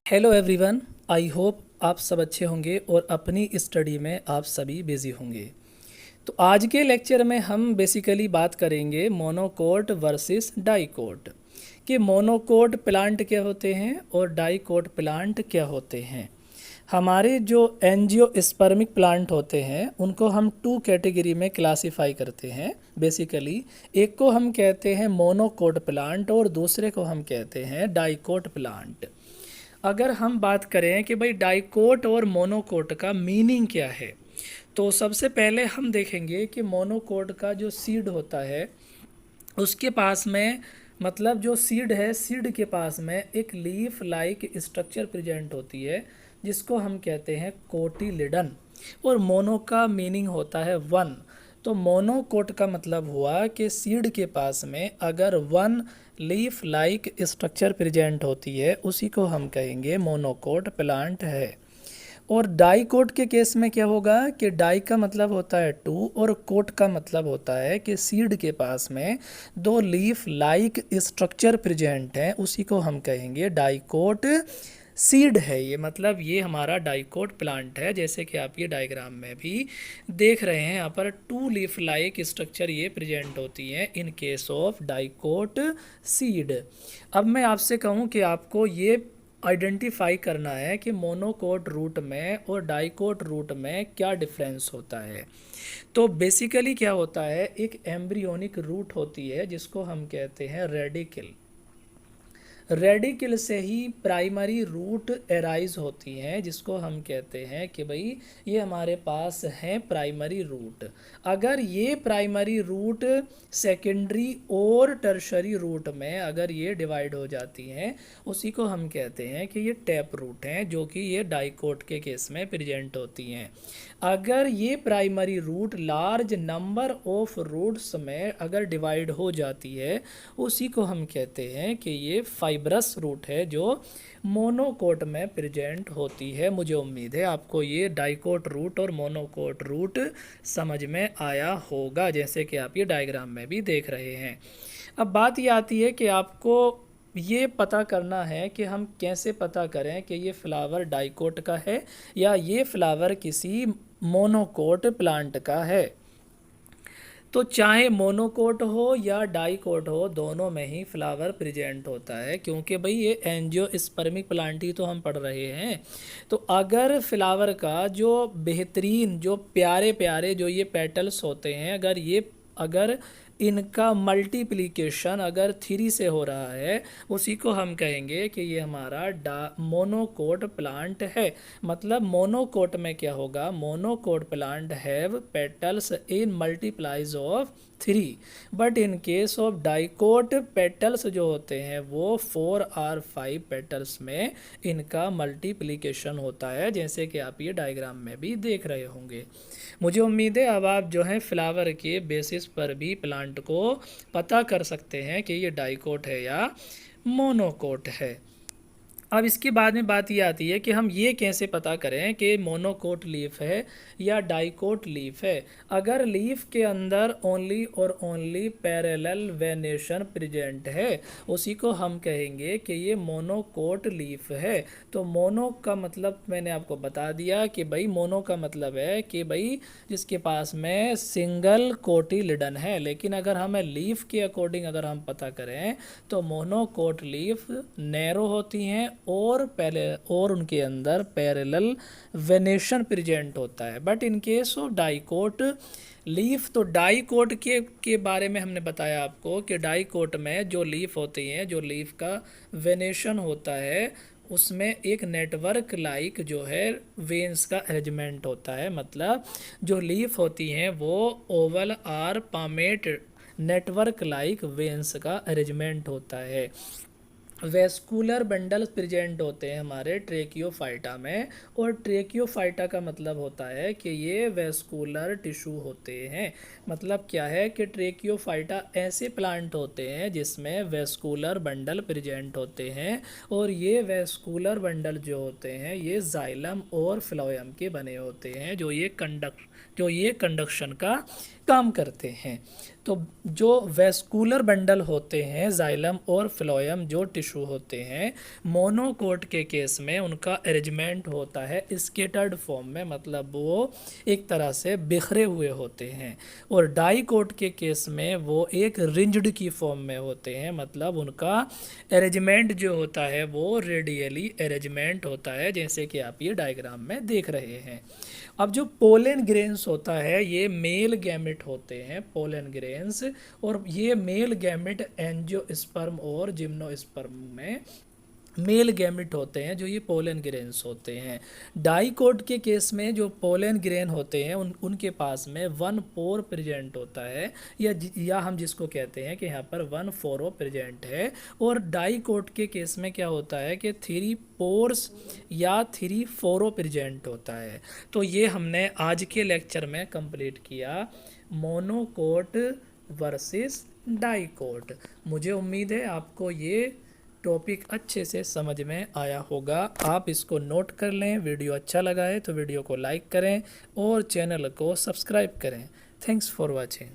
Hello everyone. I hope आप सब अच्छे होंगे और अपनी स्टडी में आप सभी बिजी होंगे। तो आज के लेक्चर में हम बेसिकली बात करेंगे मोनोकोट वर्सेस डाइकोट कि मोनोकोट प्लांट क्या होते हैं और डाइकोट प्लांट क्या होते हैं। हमारे जो एंजियोस्पर्मिक प्लांट होते हैं उनको हम टू कैटेगरी में क्लासिफाई करते हैं बेसिकली। एक को हम कहते हैं मोनोकोट प्लांट और दूसरे को हम कहते हैं डाइकोट प्लांट। अगर हम बात करें कि भाई डाइकोट और मोनोकोट का मीनिंग क्या है, तो सबसे पहले हम देखेंगे कि मोनोकोट का जो सीड होता है उसके पास में, मतलब जो सीड है, सीड के पास में एक लीफ लाइक स्ट्रक्चर प्रेजेंट होती है जिसको हम कहते हैं कोटिलिडन। और मोनो का मीनिंग होता है वन। तो मोनोकोट का मतलब हुआ कि सीड के पास में अगर one leaf like structure present होती है उसी को हम कहेंगे मोनोकोट प्लांट है। और डाइकोट के केस में क्या होगा कि डाई का मतलब होता है टू और कोट का मतलब होता है कि सीड के पास में दो लीफ लाइक स्ट्रक्चर प्रेजेंट हैं, उसी को हम कहेंगे डाइकोट सीड है। ये मतलब ये हमारा डाइकोट प्लांट है। जैसे कि आप ये डायग्राम में भी देख रहे हैं, यहाँ पर टू लीफ लाइक स्ट्रक्चर ये प्रेजेंट होती हैं in case of dicot seed. अब मैं आपसे कहूँ कि आपको ये आइडेंटिफाई करना है कि मोनोकोट रूट में और डाइकोट रूट में क्या डिफरेंस होता है। तो बेसिकली क्या होता है, एक एम्ब्रियोनिक रूट होती है जिसको हम कहते हैं रेडिकल। रेडिकल से ही प्राइमरी रूट एराइज होती हैं जिसको हम कहते हैं कि भाई ये हमारे पास है प्राइमरी रूट। अगर ये प्राइमरी रूट सेकेंडरी और टर्शरी रूट में अगर ये डिवाइड हो जाती हैं उसी को हम कहते हैं कि ये टैप रूट हैं, जो कि ये डाइकोट के केस में प्रेजेंट होती हैं। अगर ये primary root large number of roots में अगर डिवाइड हो जाती है उसी को हम कहते हैं कि ये फाइब्रस रूट है जो मोनोकोट में प्रेजेंट होती है। मुझे उम्मीद है आपको ये डाइकोट रूट और मोनोकोट रूट समझ में आया होगा, जैसे कि आप ये डायग्राम में भी देख रहे हैं। अब बात ये आती है कि आपको ये पता करना है कि हम कैसे पता करें कि ये फ्लावर डाइकोट का है या ये फ्लावर किसी मोनोकोट प्लांट का है। तो चाहे मोनोकोट हो या डाइकोट हो, दोनों में ही फ्लावर प्रेजेंट होता है, क्योंकि भाई ये एंजियोस्पर्मिक प्लांट ही तो हम पढ़ रहे हैं। तो अगर फ्लावर का जो बेहतरीन, जो प्यारे प्यारे जो ये पेटल्स होते हैं, अगर इनका मल्टीप्लिकेशन अगर 3 से हो रहा है उसी को हम कहेंगे कि ये हमारा मोनोकोट प्लांट है। मतलब मोनोकोट में क्या होगा, monocot plant have petals in multiplies of 3, but in case of dicot petals जो होते हैं वो 4 और 5 पेटल्स में इनका मल्टीप्लिकेशन होता है, जैसे कि आप ये डायग्राम में भी देख रहे होंगे। मुझे उम्मीद है अब आप जो है फ्लावर के बेसिस पर भी प्लांट को पता कर सकते हैं कि ये डाइकोट है या मोनोकोट है। अब इसके बाद में बात ये आती है कि हम ये कैसे पता करें कि मोनोकोट लीफ है या डाइकोट लीफ है। अगर लीफ के अंदर ओनली और ओनली पैरेलल वेनेशन प्रेजेंट है उसी को हम कहेंगे कि ये मोनोकोट लीफ है। तो मोनो का मतलब मैंने आपको बता दिया कि भाई मोनो का मतलब है कि भाई जिसके पास में सिंगल कोटिलिडन है। लेकिन अगर हमें लीफ के अकॉर्डिंग अगर हम पता करें तो मोनोकोट लीफ नैरो होती हैं और उनके अंदर पैरेलल वेनेशन प्रेजेंट होता है। But in case of dicot leaf, तो डाइकोट के बारे में हमने बताया आपको कि डाइकोट में जो लीफ होती हैं, जो लीफ का वेनेशन होता है उसमें एक नेटवर्क लाइक जो है वेन्स का अरेंजमेंट होता है। मतलब जो लीफ होती हैं वो oval or palmate network like veins का अरेंजमेंट होता है। वेस्कुलर बंडल्स प्रेजेंट होते हैं हमारे ट्रेकियोफाइटा में, और ट्रेकियोफाइटा का मतलब होता है कि ये वेस्कुलर टिश्यू होते हैं। मतलब क्या है कि ट्रेकियोफाइटा ऐसे प्लांट होते हैं जिसमें वेस्कुलर बंडल प्रेजेंट होते हैं, और ये वेस्कुलर बंडल जो होते हैं ये जाइलम और फ्लोएम के बने होते हैं जो ये कंडक्शन का काम करते हैं। तो जो वेस्कुलर बंडल होते हैं जाइलम और फ्लोएम जो टिश्यू होते हैं, मोनोकोट के केस में उनका अरेंजमेंट होता है स्केटर्ड फॉर्म में, मतलब वो एक तरह से बिखरे हुए होते हैं। और डाइकोट के केस में वो एक रिंज्ड की फॉर्म में होते हैं, मतलब उनका अरेंजमेंट जो होता है वो रेडियली अरेंजमेंट होता है, जैसे कि आप ये डायग्राम में देख रहे हैं। अब जो पोलन ग्रेन्स होता है ये मेल गैमेट होते हैं, पोलन ग्रेन्स, और ये मेल गैमेट एंजियोस्पर्म और जिम्नोस्पर्म में मेल गैमेट होते हैं, जो ये पोलन ग्रेन्स होते हैं। डाइकोट के केस में जो पोलन ग्रेन होते हैं उनके पास में 1 पोर प्रेजेंट होता है, या हम जिसको कहते हैं कि यहाँ पर 1 फोरो प्रेजेंट है। और डाइकोट के केस में क्या होता है कि 3 पोर्स या 3 फोरो प्रेजेंट होता है। तो ये हमने आज के लेक्चर में कंप्लीट किया, मोनोकोट वर्सेस डाइकोट। मुझे उम्मीद है आपको ये टॉपिक अच्छे से समझ में आया होगा। आप इसको नोट कर लें। वीडियो अच्छा लगा है तो वीडियो को लाइक करें और चैनल को सब्सक्राइब करें। Thanks for watching.